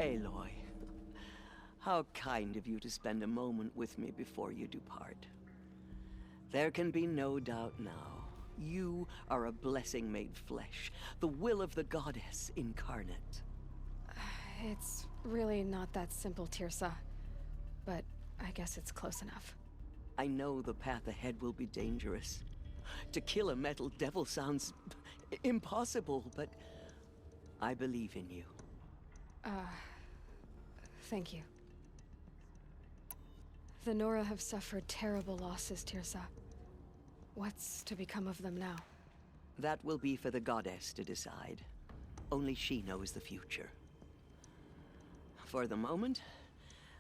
Aloy, how kind of you to spend a moment with me before you depart. There can be no doubt now. You are a blessing made flesh, the will of the goddess incarnate. It's really not that simple, Teersa. But I guess it's close enough. I know the path ahead will be dangerous. To kill a metal devil sounds impossible, but I believe in you. Thank you. The Nora have suffered terrible losses, Teersa. What's to become of them now? That will be for the goddess to decide. Only she knows the future. For the moment,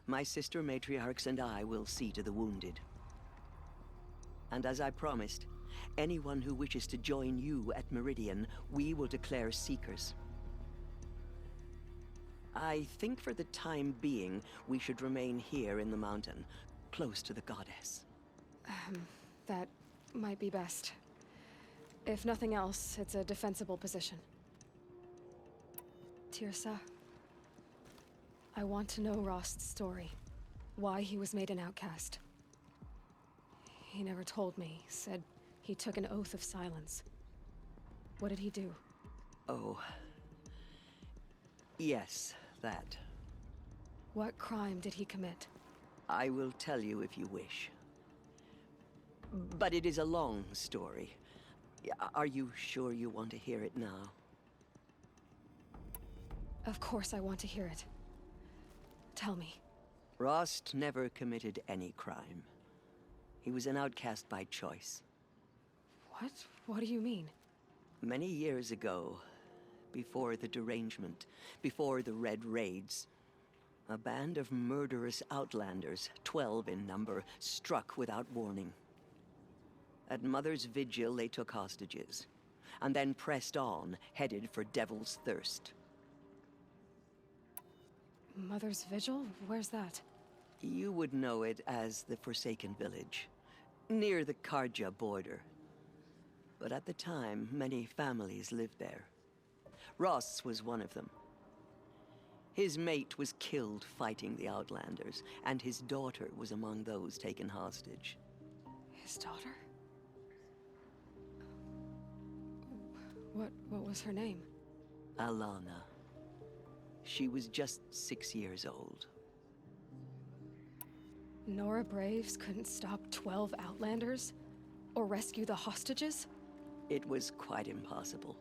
my sister matriarchs and I will see to the wounded. And as I promised, anyone who wishes to join you at Meridian, we will declare seekers. I think for the time being, we should remain here in the mountain, close to the goddess. That might be best. If nothing else, it's a defensible position. Teersa, I want to know Rost's story. Why he was made an outcast. He never told me, said he took an oath of silence. What did he do? Oh. Yes, that. What crime did he commit? I will tell you if you wish. But it is a long story. Are you sure you want to hear it now? Of course I want to hear it. Tell me. Rost never committed any crime. He was an outcast by choice. What? What do you mean? Many years ago, before the derangement, before the Red Raids, a band of murderous outlanders, 12 in number, struck without warning. At Mother's Vigil, they took hostages, and then pressed on, headed for Devil's Thirst. Mother's Vigil? Where's that? You would know it as the Forsaken Village, near the Karja border. But at the time, many families lived there. Rosts was one of them. His mate was killed fighting the Outlanders, and his daughter was among those taken hostage. His daughter? What was her name? Alana. She was just 6 years old. Nora Braves couldn't stop 12 Outlanders? Or rescue the hostages? It was quite impossible.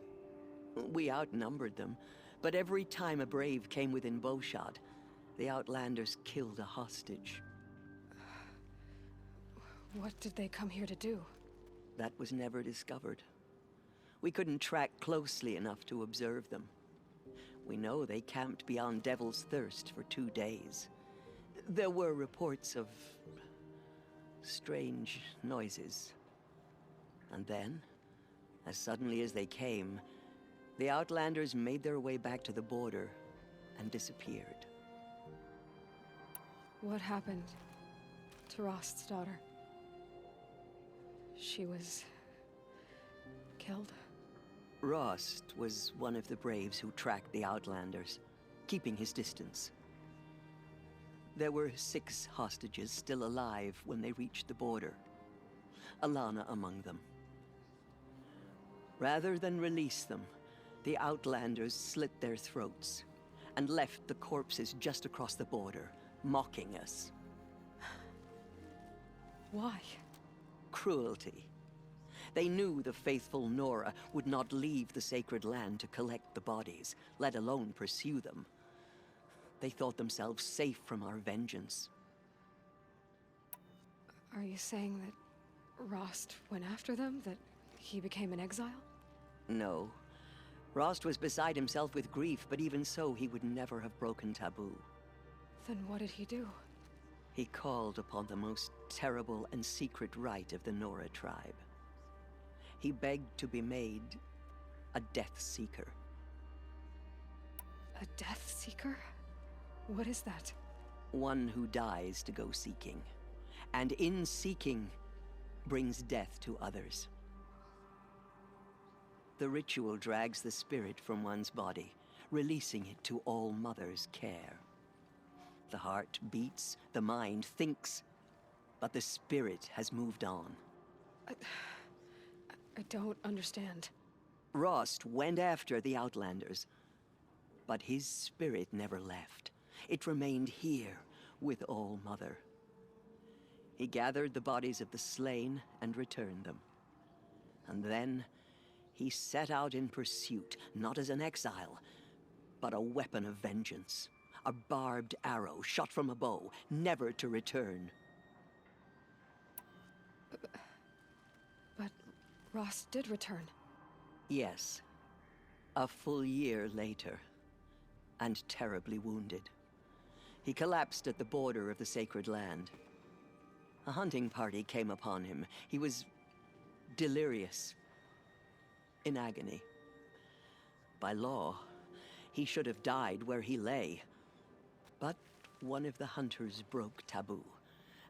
We outnumbered them, but every time a Brave came within bowshot, the Outlanders killed a hostage. What did they come here to do? That was never discovered. We couldn't track closely enough to observe them. We know they camped beyond Devil's Thirst for 2 days. There were reports of strange noises. And then, as suddenly as they came, the Outlanders made their way back to the border and disappeared. What happened to Rost's daughter? She was killed? Rost was one of the Braves who tracked the Outlanders, keeping his distance. There were 6 hostages still alive when they reached the border, Alana among them. Rather than release them, the Outlanders slit their throats and left the corpses just across the border, mocking us. Why? Cruelty. They knew the faithful Nora would not leave the sacred land to collect the bodies, let alone pursue them. They thought themselves safe from our vengeance. Are you saying that Rost went after them? That he became an exile? No. Rost was beside himself with grief, but even so, he would never have broken taboo. Then what did he do? He called upon the most terrible and secret rite of the Nora tribe. He begged to be made a Death Seeker. A Death Seeker? What is that? One who dies to go seeking, and in seeking, brings death to others. The ritual drags the spirit from one's body, releasing it to All Mother's care. The heart beats, the mind thinks, but the spirit has moved on. I don't understand. Rost went after the Outlanders, but his spirit never left. It remained here with All Mother. He gathered the bodies of the slain and returned them. And then he set out in pursuit, not as an exile, but a weapon of vengeance. A barbed arrow shot from a bow, never to return. But Rost did return. Yes. A full year later, and terribly wounded. He collapsed at the border of the sacred land. A hunting party came upon him. He was delirious, in agony. By law, he should have died where he lay. But one of the hunters broke taboo,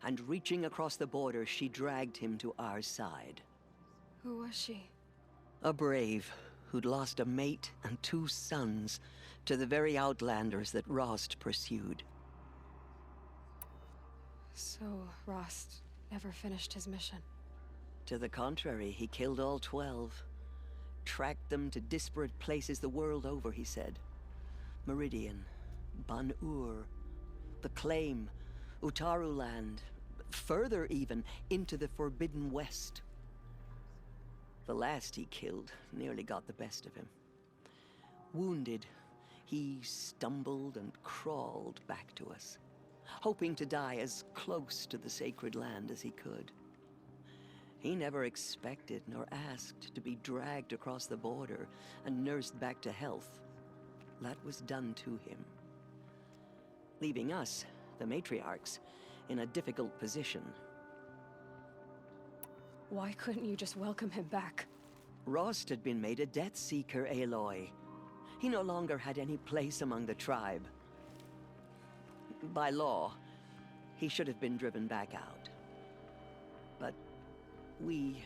and reaching across the border, she dragged him to our side. Who was she? A brave who'd lost a mate and 2 sons to the very Outlanders that Rost pursued. So, Rost never finished his mission. To the contrary, he killed all 12. Tracked them to disparate places the world over, he said. Meridian, Ban-Ur, the Claim, Utaru Land, further even, into the Forbidden West. The last he killed nearly got the best of him. Wounded, he stumbled and crawled back to us, hoping to die as close to the sacred land as he could. He never expected nor asked to be dragged across the border and nursed back to health. That was done to him, leaving us, the matriarchs, in a difficult position. Why couldn't you just welcome him back? Rost had been made a Death Seeker, Aloy. He no longer had any place among the tribe. By law, he should have been driven back out. But we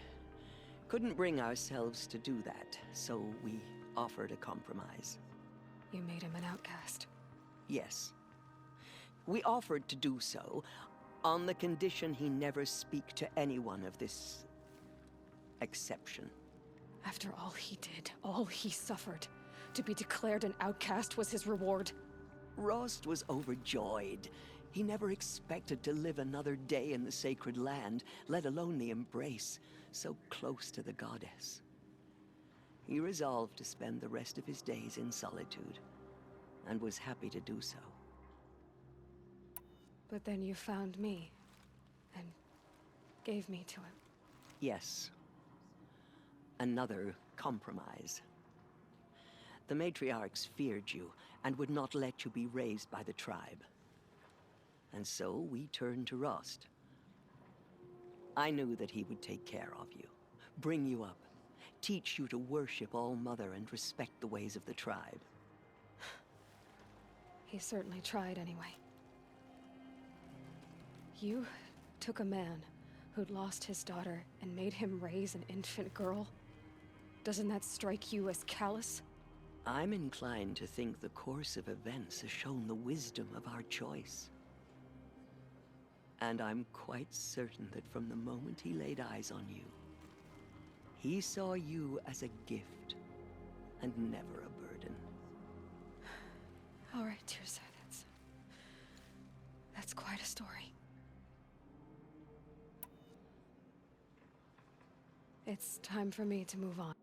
couldn't bring ourselves to do that, so we offered a compromise. You made him an outcast. Yes. We offered to do so on the condition he never speak to anyone of this exception. After all he did, all he suffered, to be declared an outcast was his reward. Rost was overjoyed. He never expected to live another day in the sacred land, let alone the embrace, so close to the goddess. He resolved to spend the rest of his days in solitude, and was happy to do so. But then you found me, and gave me to him. Yes. Another compromise. The matriarchs feared you, and would not let you be raised by the tribe. And so we turned to Rost. I knew that he would take care of you, bring you up, teach you to worship All Mother and respect the ways of the tribe. He certainly tried anyway. You took a man who'd lost his daughter and made him raise an infant girl? Doesn't that strike you as callous? I'm inclined to think the course of events has shown the wisdom of our choice. And I'm quite certain that from the moment he laid eyes on you, he saw you as a gift, and never a burden. All right, Teersa, that's quite a story. It's time for me to move on.